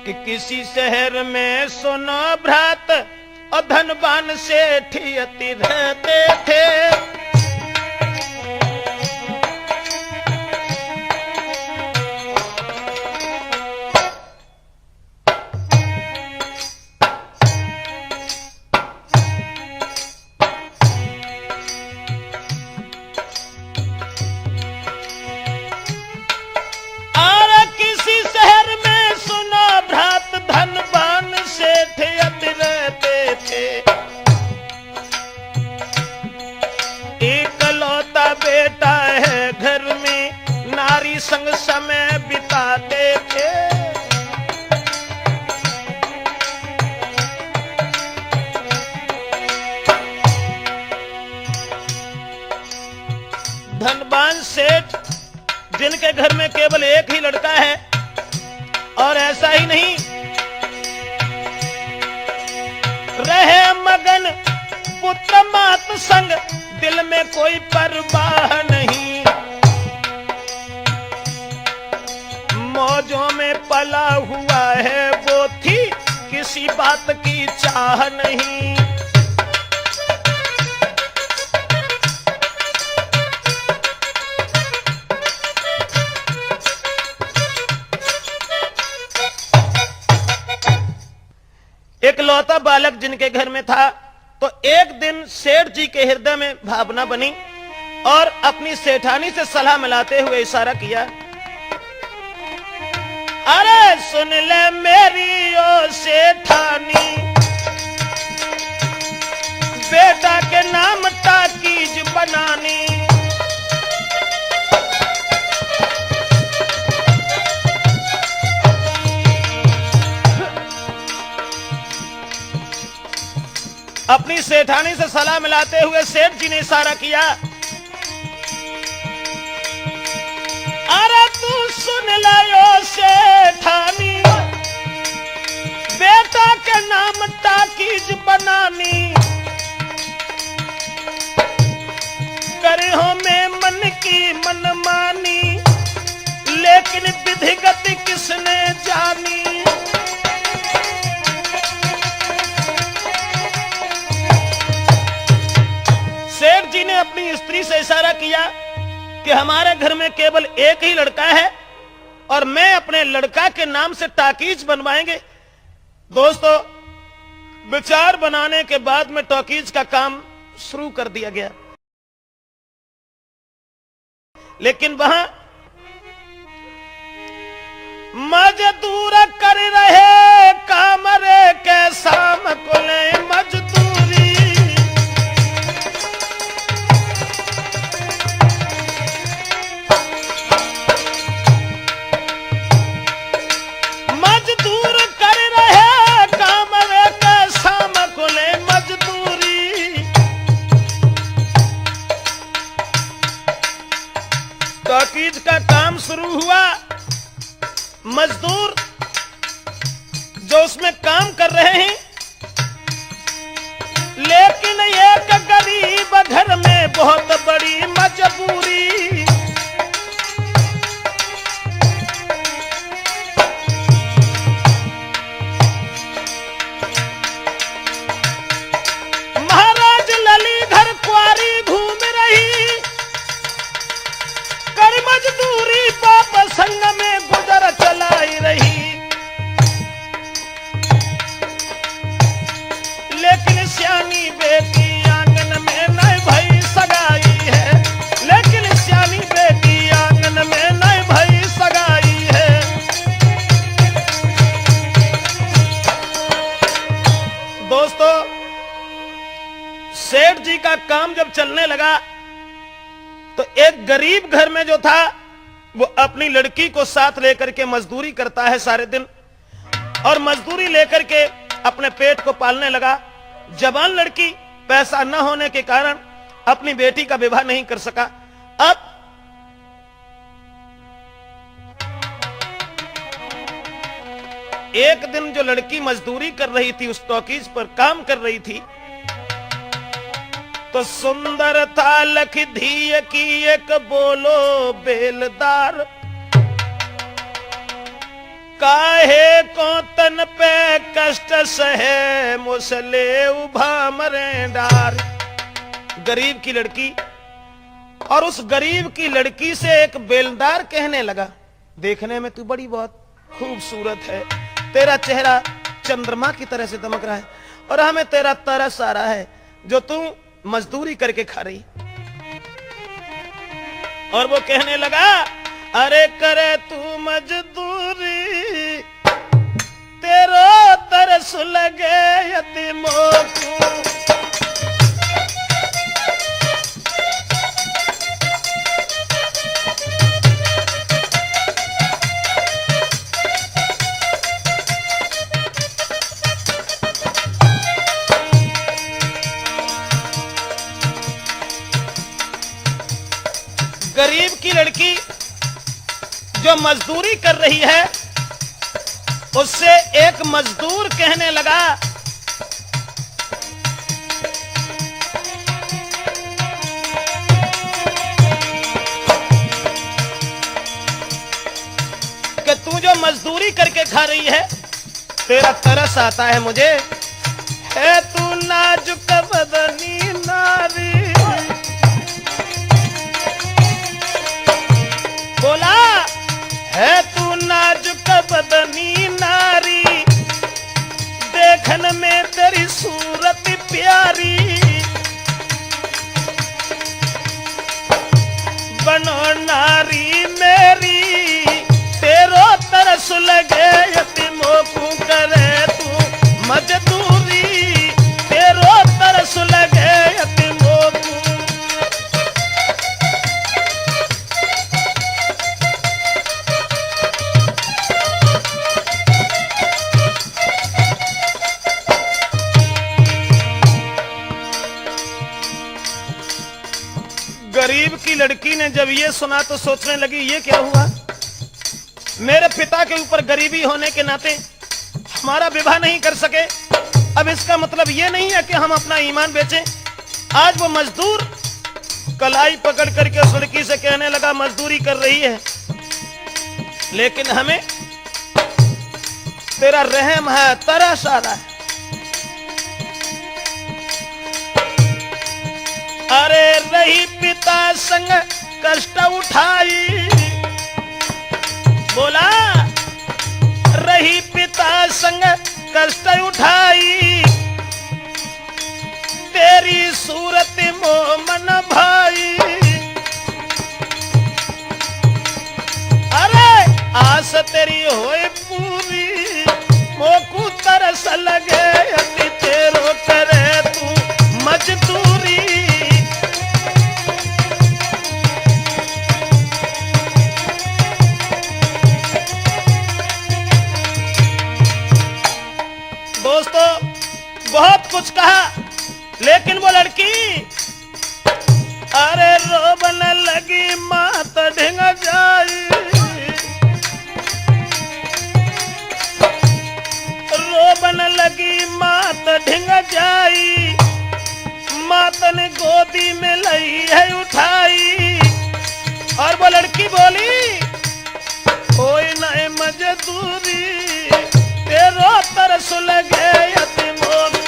कि किसी शहर में सुनो भ्रात और धनवान सेठ अति रहते थे। एकलौता बेटा है घर में, नारी संग समय बिताते थे। धनवान सेठ जिनके घर में केवल एक ही लड़का है, और ऐसा ही नहीं, रहे मगन पुत्र मात संग, दिल में कोई परवाह नहीं। मौजों में पला हुआ है वो थी, किसी बात की चाह नहीं। एक लौता बालक जिनके घर में था, तो एक दिन सेठ जी के हृदय में भावना बनी और अपनी सेठानी से सलाह मिलाते हुए इशारा किया, अरे सुन ले मेरी ओ सेठानी, बेटा के नाम ताकीज बनानी। अपनी सेठानी से सलाह मिलाते हुए सेठ जी ने इशारा किया, अरे तू सुन लो सेठानी, बेटा के नाम ताकीज बनानी। करे हो मैं मन की मनमानी, लेकिन विधिगत किसने जानी। सेठ जी ने अपनी स्त्री से इशारा किया कि हमारे घर में केवल एक ही लड़का है और मैं अपने लड़का के नाम से ताकीज बनवाएंगे। दोस्तों, विचार बनाने के बाद में ताकीज का काम शुरू कर दिया गया, लेकिन वहां मजदूर कर रहे काम रे के शाम को ले मजदूरी। मजदूर कर रहे काम रे के शाम को ले मजदूरी। ताकीज का काम शुरू हुआ। मजदूर जो उसमें काम कर रहे हैं, लेकिन एक गरीब घर में बहुत बड़ी मजबूरी। महाराज ललीधर कुंवारी घूम रही, कर मजदूरी बाप संग में गुजर चलाई रही। लेकिन सियानी बेटी आंगन में नए भाई सगाई है, लेकिन सियानी बेटी आंगन में नए भाई सगाई है। दोस्तों, सेठ जी का काम जब चलने लगा तो एक गरीब घर में जो था वो अपनी लड़की को साथ लेकर के मजदूरी करता है सारे दिन, और मजदूरी लेकर के अपने पेट को पालने लगा। जवान लड़की पैसा न होने के कारण अपनी बेटी का विवाह नहीं कर सका। अब एक दिन जो लड़की मजदूरी कर रही थी, उस ताकीज पर काम कर रही थी, तो सुंदर था लख धीय की एक बोलो बेलदार। काहे को तन पे कष्ट सहे मुसले उभा मरे डार। गरीब की लड़की, और उस गरीब की लड़की से एक बेलदार कहने लगा, देखने में तू बड़ी बहुत खूबसूरत है, तेरा चेहरा चंद्रमा की तरह से दमक रहा है, और हमें तेरा तरस आ रहा है जो तू मजदूरी करके खा रही। और वो कहने लगा, अरे करे तू मजदूरी, तेरो तरस लगे यतीमों को। गरीब की लड़की जो मजदूरी कर रही है, उससे एक मजदूर कहने लगा, कि तू जो मजदूरी करके खा रही है, तेरा तरस आता है मुझे, है तू नाजुक बदनी नारी। बोला, है तू नाजुक बदनी नारी, देखन में तेरी सूरत प्यारी, बनो नारी मेरी, तेरो तरस लगे यतीमों को, करे तू मजदूरी, तेरो तरस लगे यतीमों को। गरीब की लड़की ने जब ये सुना तो सोचने लगी, ये क्या हुआ, मेरे पिता के ऊपर गरीबी होने के नाते हमारा विवाह नहीं कर सके। अब इसका मतलब ये नहीं है कि हम अपना ईमान बेचें। आज वो मजदूर कलाई पकड़ करके उस लड़की से कहने लगा, मजदूरी कर रही है, लेकिन हमें तेरा रहम है, तरस आ रहा है। अरे रही पिता संग कष्ट उठाई, बोला, रही पिता संग कष्ट उठाई, तेरी सूरत मोमन भाई। अरे आस तेरी होए पूरी, मोकू तरस लगे यति तेरो, करे तू मजदूरी। दोस्तों, बहुत कुछ कहा, लेकिन वो लड़की, अरे रोबन लगी मात ढिंग जाई, रोबन लगी मात ढिंग जाई, मातन गोदी में लई है उठाई। और वो लड़की बोली, कोई नहीं मजदूरी, तेरो तरस लगे यतीमों को।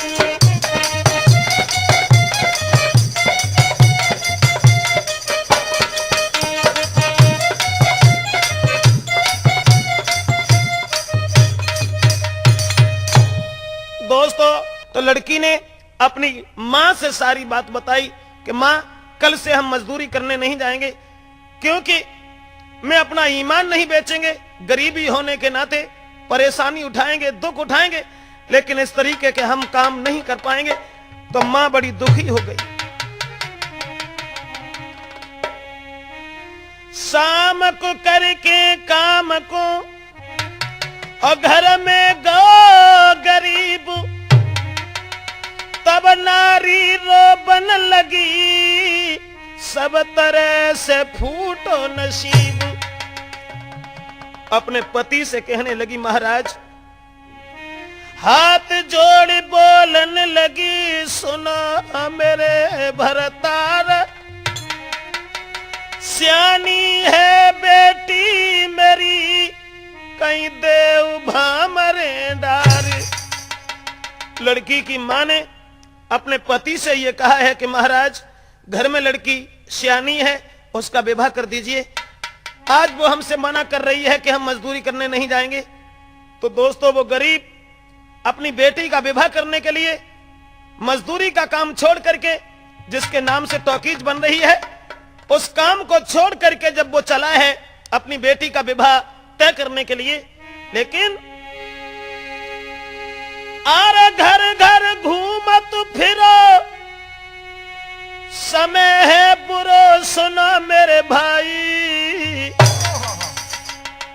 दोस्तों, तो लड़की ने अपनी मां से सारी बात बताई कि मां, कल से हम मजदूरी करने नहीं जाएंगे, क्योंकि मैं अपना ईमान नहीं बेचेंगे, गरीबी होने के नाते परेशानी उठाएंगे, दुख उठाएंगे, लेकिन इस तरीके के हम काम नहीं कर पाएंगे। तो मां बड़ी दुखी हो गई। शाम को करके काम को, और घर में गो गरीब, तब नारी रोबन लगी, सब तरह से फूटो नसीब। अपने पति से कहने लगी, महाराज, हाथ जोड़ बोलन लगी, सुनो मेरे भरतार, सियानी है बेटी मेरी, नाई देव भामरे डार। लड़की की मां ने अपने पति से यह कहा है कि महाराज घर में लड़की सियानी है, उसका विवाह कर दीजिए। आज वो हमसे मना कर रही है कि हम मजदूरी करने नहीं जाएंगे। तो दोस्तों, वो गरीब अपनी बेटी का विवाह करने के लिए मजदूरी का काम छोड़ करके, जिसके नाम से टॉकीज बन रही है, उस काम को छोड़ करके जब वो चला है अपनी बेटी का विवाह तय करने के लिए, लेकिन आरे घर घर घूमत फिरो, समय है बुरो सुना मेरे भाई।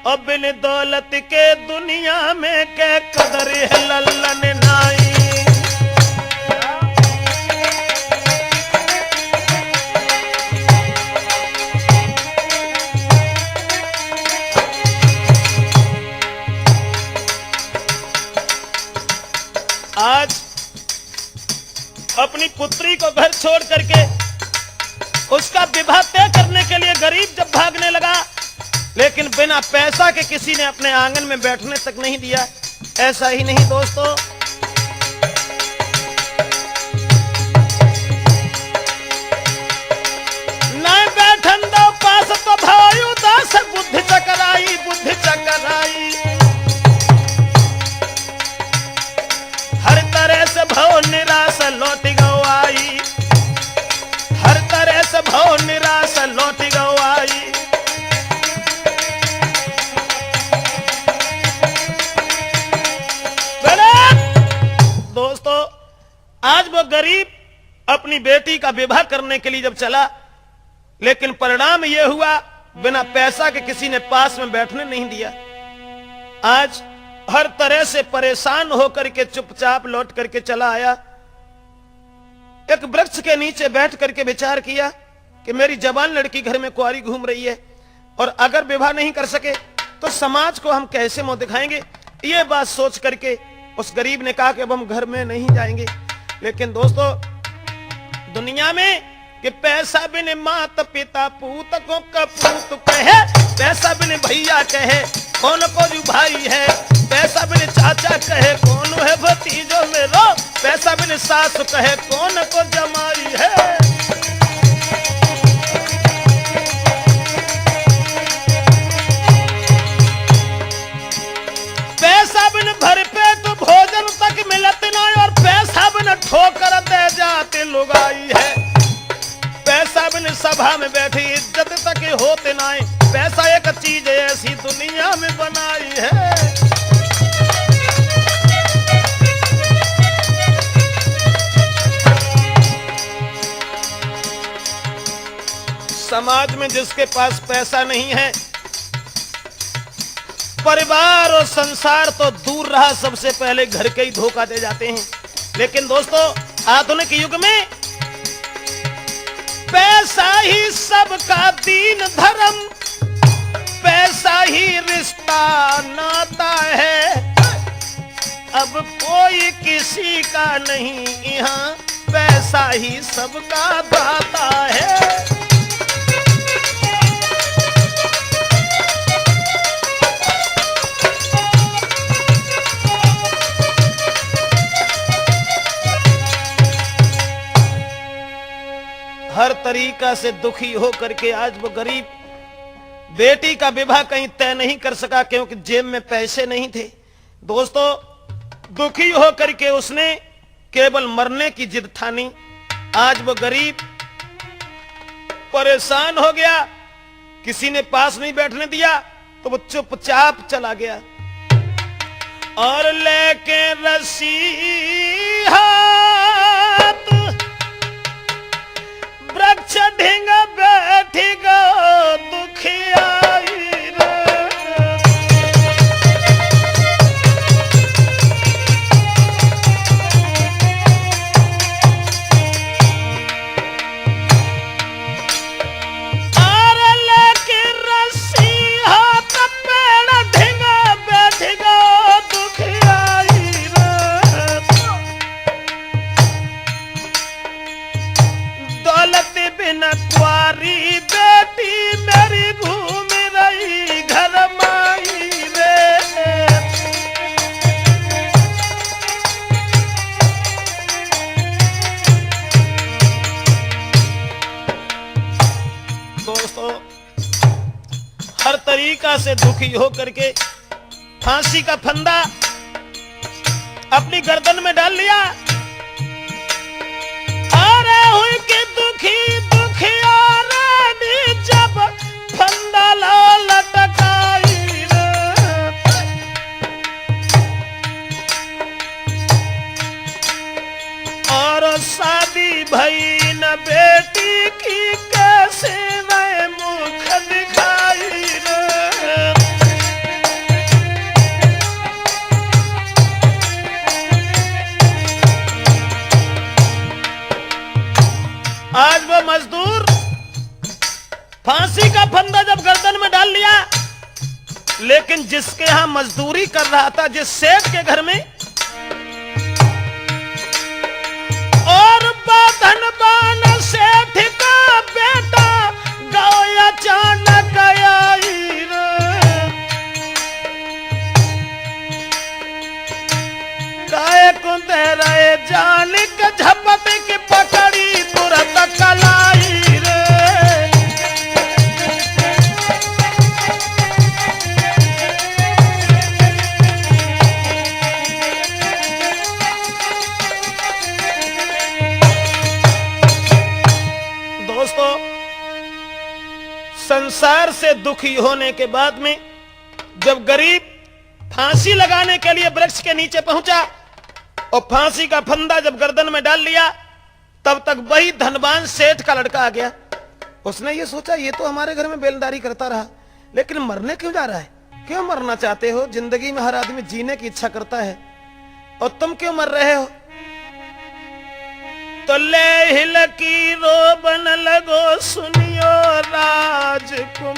अब बिन दौलत के दुनिया में क्या कदर है लल्लन नाई। आज अपनी पुत्री को घर छोड़ करके उसका विवाह तय करने के लिए गरीब जब भागने लगा, लेकिन बिना पैसा के किसी ने अपने आंगन में बैठने तक नहीं दिया। ऐसा ही नहीं दोस्तों, नहीं बैठन दो पास तो भाई उदास बुद्धि चकराई, बुद्धि चकराई। हर तरह से भव निराश लौट गवाई, हर तरह से भव निराश लौट गवाई। दोस्तों, आज वो गरीब अपनी बेटी का विवाह करने के लिए जब चला, लेकिन परिणाम यह हुआ बिना पैसा के किसी ने पास में बैठने नहीं दिया। आज हर तरह से परेशान होकर के चुपचाप लौट करके चला आया। एक वृक्ष के नीचे बैठ करके विचार किया कि मेरी जवान लड़की घर में कुंवारी घूम रही है, और अगर विवाह नहीं कर सके तो समाज को हम कैसे मुंह दिखाएंगे। ये बात सोच करके उस गरीब ने कहा कि अब हम घर में नहीं जाएंगे। लेकिन दोस्तों, दुनिया में कि पैसा बिन माता पिता पूत को कपूत कहे, पैसा बिन भैया कहे कौन को जो भाई है, पैसा बिन चाचा कहे कौन है भतीजो मेरो, पैसा बिन सास कहे कौन को जमाई है। पैसा बिन भर पेट भोजन तक मिलत नहीं, और पैसा बिन ठोकर दे जाते लुगाई है। पैसा बिन सभा में बैठी इज्जत तक होते नहीं, पैसा एक चीज ऐसी दुनिया में बनाई है। समाज में जिसके पास पैसा नहीं है, परिवार और संसार तो दूर रहा, सबसे पहले घर के ही धोखा दे जाते हैं। लेकिन दोस्तों, आधुनिक युग में पैसा ही सबका दीन धर्म, पैसा ही रिश्ता नाता है। अब कोई किसी का नहीं यहाँ, पैसा ही सबका दाता है। हर तरीका से दुखी होकर के आज वो गरीब बेटी का विवाह कहीं तय नहीं कर सका, क्योंकि जेब में पैसे नहीं थे। दोस्तों, दुखी होकर के उसने केवल मरने की जिद ठानी। आज वो गरीब परेशान हो गया, किसी ने पास नहीं बैठने दिया, तो वो चुपचाप चला गया और लेके रस्सी हाथ वृक्ष ढींग बैठी गो दुखियाई रे। आरे लेके रस्सी हाथ पेड़ ढींग बैठी गो दुखियाई रे। दौलत बिन कुंवारी बेटी दोस्तों, हर तरीका से दुखी हो करके फांसी का फंदा अपनी गर्दन में डाल लिया। अरे हुई के दुखी दुखियारानी जब फंदा लटकाई रे, और शादी भई न बेटी की कैसे वे मुख दिखाई रे। आज वो मजदूर फांसी का फंदा जब गर्दन में डाल लिया, लेकिन जिसके यहां मजदूरी कर रहा था, जिस सेठ के घर में, और धनवान सेठ का बेटा गाँव अचानक आई रे। काय को दे रहे जान के झपट के पकड़ी तुरंत कलाई रे। दोस्तों, संसार से दुखी होने के बाद में जब गरीब फांसी लगाने के लिए वृक्ष के नीचे पहुंचा और फांसी का फंदा जब गर्दन में डाल लिया, तब तक वही धनवान सेठ का लड़का आ गया। उसने ये सोचा, ये तो हमारे घर में बेलदारी करता रहा, लेकिन मरने क्यों जा रहा है? क्यों मरना चाहते हो? जिंदगी में हर आदमी जीने की इच्छा करता है, और तुम क्यों मर रहे हो? तो ले हिलकी रोबन लगो सुनियो राजकुमार,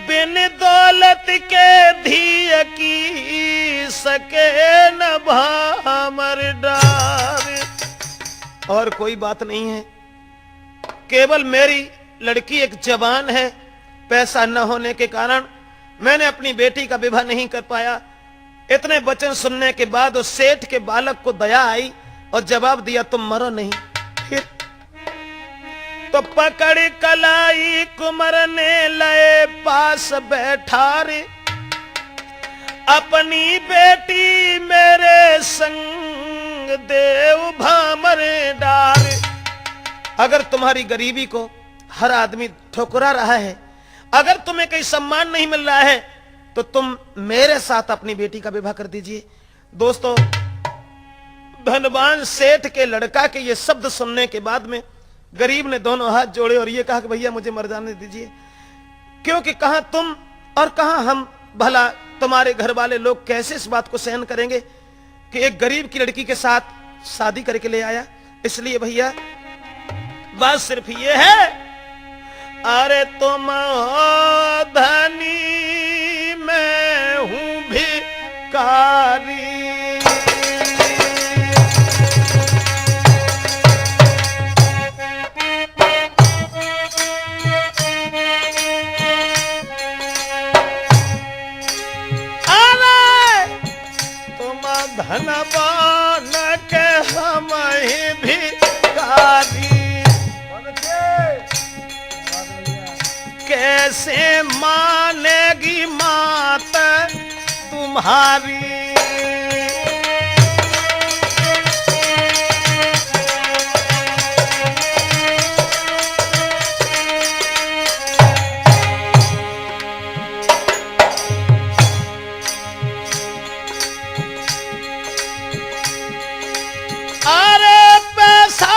बिन दौलत के धिय की सके न भामर डार। और कोई बात नहीं है, केवल मेरी लड़की एक जवान है, पैसा न होने के कारण मैंने अपनी बेटी का विवाह नहीं कर पाया। इतने वचन सुनने के बाद उस सेठ के बालक को दया आई और जवाब दिया, तुम मरो नहीं। फिर तो पकड़ कलाई कुमर ने लए पास बैठा रे, अपनी बेटी मेरे संग देव भामरे डार। अगर तुम्हारी गरीबी को हर आदमी ठुकरा रहा है, अगर तुम्हें कहीं सम्मान नहीं मिल रहा है, तो तुम मेरे साथ अपनी बेटी का विवाह कर दीजिए। दोस्तों, धनवान सेठ के लड़का के ये शब्द सुनने के बाद में गरीब ने दोनों हाथ जोड़े और ये कहा कि भैया मुझे मर जाने दीजिए, क्योंकि कहां तुम और कहां हम, भला तुम्हारे घर वाले लोग कैसे इस बात को सहन करेंगे कि एक गरीब की लड़की के साथ शादी करके ले आया। इसलिए भैया बात सिर्फ ये है, अरे तुम हो धनी मैं हूं भिखारी, धनवान के हम ही भिखारी, कैसे मानेगी मात तुम्हारी। अरे पैसा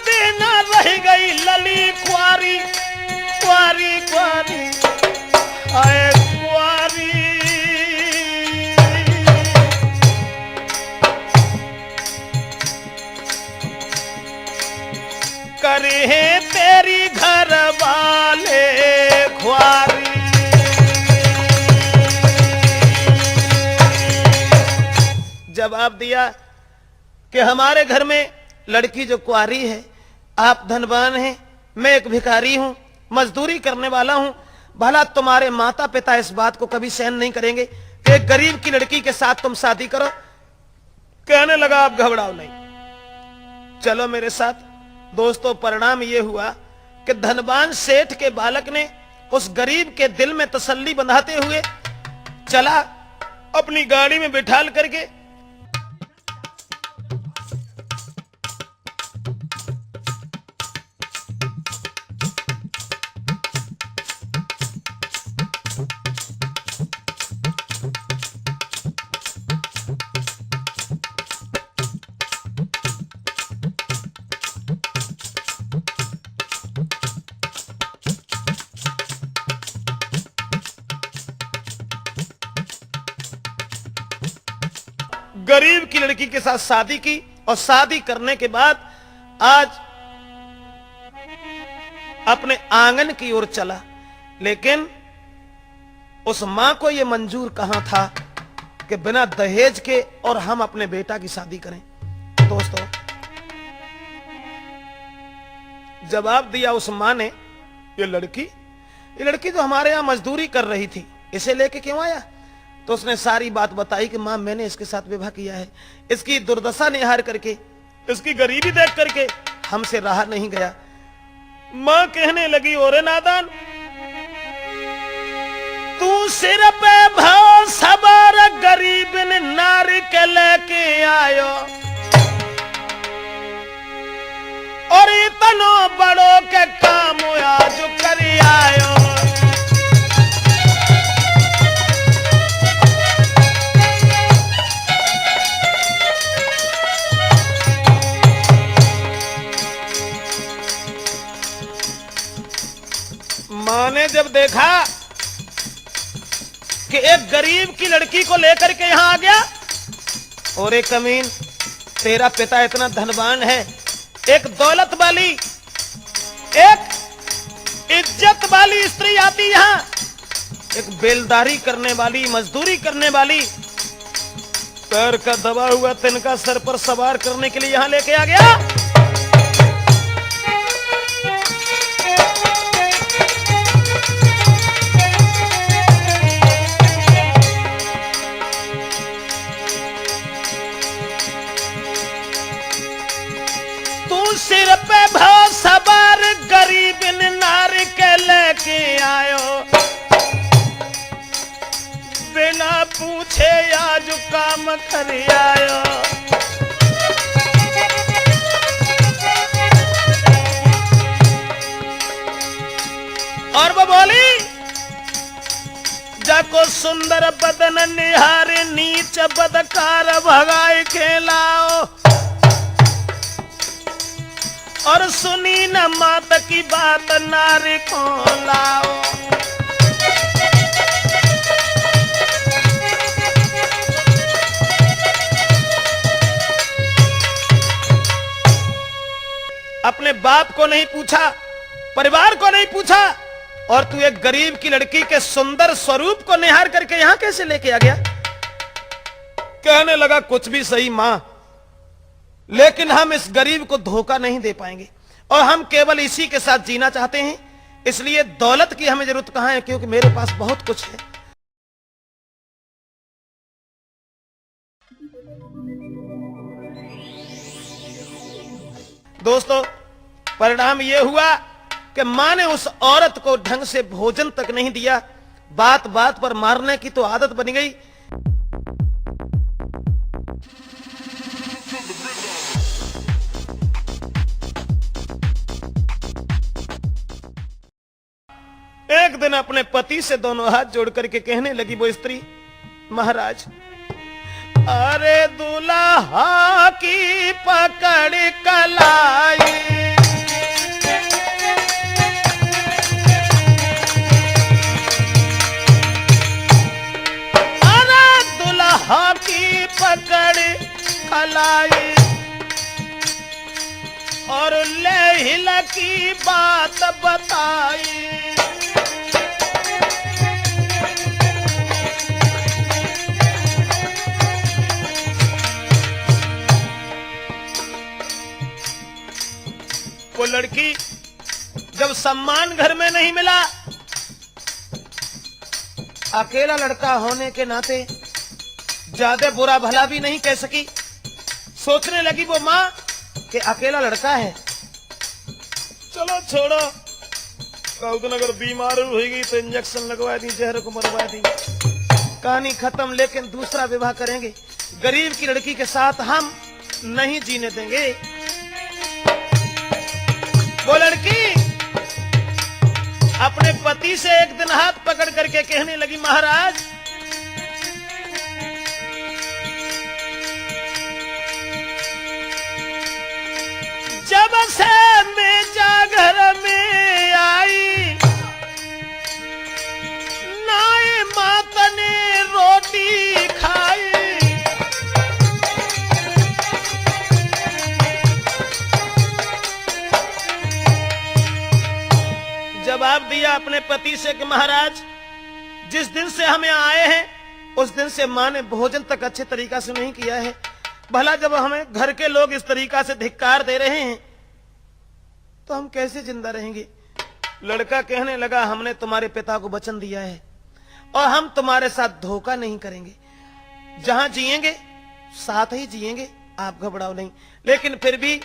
देना रह गई लली कुआरी, कुआरी कुआरी आए कुआरी। करे तेरी घर वाले खुआरी। जवाब दिया कि हमारे घर में लड़की जो कुआरी है, आप धनवान हैं, मैं एक भिखारी हूं, मजदूरी करने वाला हूं, भला तुम्हारे माता पिता इस बात को कभी सहन नहीं करेंगे कि एक गरीब की लड़की के साथ तुम शादी करो। कहने लगा आप घबराओ नहीं, चलो मेरे साथ, दोस्तों परिणाम यह हुआ कि धनवान सेठ के बालक ने उस गरीब के दिल में तसल्ली बंधाते हुए चला अपनी गाड़ी में बिठाल करके गरीब की लड़की के साथ शादी की और शादी करने के बाद आज अपने आंगन की ओर चला, लेकिन उस मां को यह मंजूर कहां था कि बिना दहेज के और हम अपने बेटा की शादी करें। दोस्तों जवाब दिया उस मां ने, ये लड़की तो हमारे यहां मजदूरी कर रही थी, इसे लेके क्यों आया? तो उसने सारी बात बताई कि मां मैंने इसके साथ विवाह किया है, इसकी दुर्दशा निहार करके, इसकी गरीबी देख करके हमसे रहा नहीं गया। मां कहने लगी, ओरे नादान, तू सिर पे भाव सवार गरीब ने नारी के लेके आयो और इतनो बड़ो के काम आज करी आयो। मां ने जब देखा कि एक गरीब की लड़की को लेकर के यहां आ गया, और एक कमीन, तेरा पिता इतना धनवान है, एक दौलत वाली, एक इज्जत वाली स्त्री आती यहां, एक बेलदारी करने वाली, मजदूरी करने वाली, पैर का दबा हुआ तिनका सर पर सवार करने के लिए यहां लेके आ गया। सिर पे भाव सवार गरीब नारी के लेके आयो, बिना पूछे आज काम कर आयो। और वो बोली, जाको सुंदर बदन निहारे नीच बदकार भगाए खेलाओ, और सुनी न मात की बात नारी को लाओ। अपने बाप को नहीं पूछा, परिवार को नहीं पूछा, और तू एक गरीब की लड़की के सुंदर स्वरूप को निहार करके यहां कैसे लेके आ गया? कहने लगा, कुछ भी सही मां, लेकिन हम इस गरीब को धोखा नहीं दे पाएंगे, और हम केवल इसी के साथ जीना चाहते हैं, इसलिए दौलत की हमें जरूरत कहां है, क्योंकि मेरे पास बहुत कुछ है। दोस्तों परिणाम यह हुआ कि मां ने उस औरत को ढंग से भोजन तक नहीं दिया, बात बात पर मारने की तो आदत बन गई। एक दिन अपने पति से दोनों हाथ जोड़ करके कहने लगी वो स्त्री, महाराज, अरे दुल्हा की पकड़ कलाई, अरे दुल्हा की पकड़ कलाई, और ले हिला की बात बताई। वो लड़की जब सम्मान घर में नहीं मिला, अकेला लड़का होने के नाते ज्यादा बुरा भला भी नहीं कह सकी। सोचने लगी वो मां कि अकेला लड़का है, चलो छोड़ो, कहूँ अगर बीमार होगी तो इंजेक्शन लगवा दी, जहर को मरवा दी, कहानी खत्म। लेकिन दूसरा विवाह करेंगे, गरीब की लड़की के साथ हम नहीं जीने देंगे। वो लड़की अपने पति से एक दिन हाथ पकड़ करके कहने लगी, महाराज जब से मैं घर में आई, नाए माता ने रोटी खाई, जवाब दिया अपने पति से कि महाराज जिस दिन से हमें आए हैं उस दिन से मां ने भोजन तक अच्छे तरीका से नहीं किया है। भला जब हमें घर के लोग इस तरीका से धिक्कार दे रहे हैं तो हम कैसे जिंदा रहेंगे। लड़का कहने लगा, हमने तुम्हारे पिता को वचन दिया है और हम तुम्हारे साथ धोखा नहीं करेंगे, जहां जिएंगे साथ ही जिएंगे, आप घबराओ नहीं। लेकिन फिर भी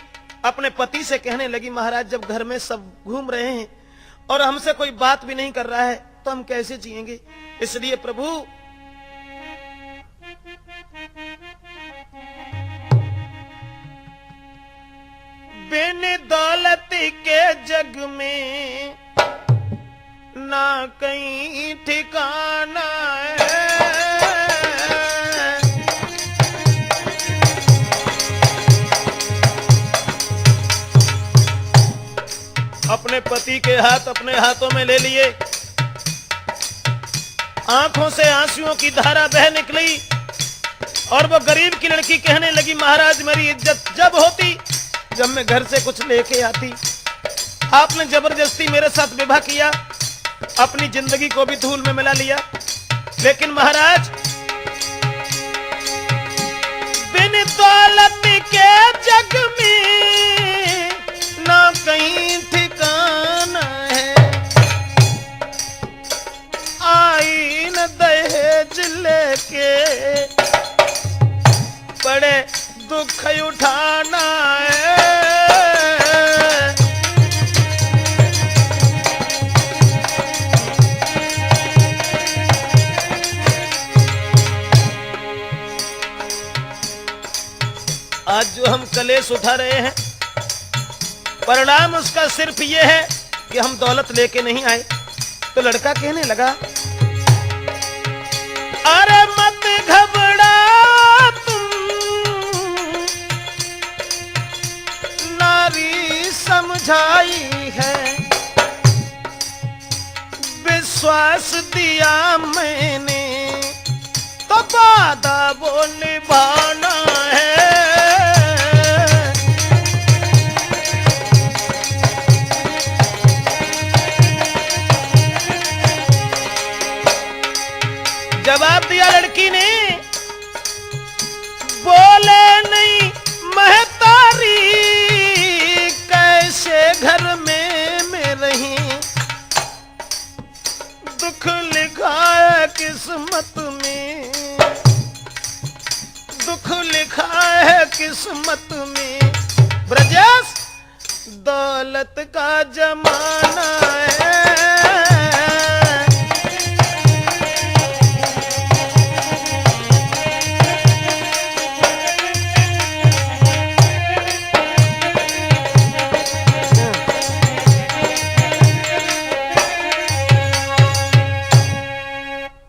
अपने पति से कहने लगी, महाराज जब घर में सब घूम रहे हैं और हमसे कोई बात भी नहीं कर रहा है तो हम कैसे जिएंगे। इसलिए प्रभु बिन दौलत के जग में ना कहीं ठिकाना है, अपने पति के हाथ अपने हाथों में ले लिए, आंखों से आंसुओं की धारा बह निकली और वो गरीब की लड़की कहने लगी, महाराज मेरी इज्जत जब होती जब मैं घर से कुछ लेके आती, आपने जबरदस्ती मेरे साथ विवाह किया, अपनी जिंदगी को भी धूल में मिला लिया। लेकिन महाराज बिन दौलत के जग में ना कहीं ठिकाना है, आई न दहेज लेके बड़े दुख उठाना है। आज जो हम कलेश उठा रहे हैं परिणाम उसका सिर्फ ये है कि हम दौलत लेके नहीं आए। तो लड़का कहने लगा, अरे मत घबरा तुम, नारी समझाई है, विश्वास दिया मैंने तो वादा वो निभाना है। जवाब दिया लड़की ने, बोले नहीं महतारी कैसे घर में मैं रही, दुख लिखा है किस्मत में, दुख लिखा है किस्मत में। ब्रजेश दौलत का जमाना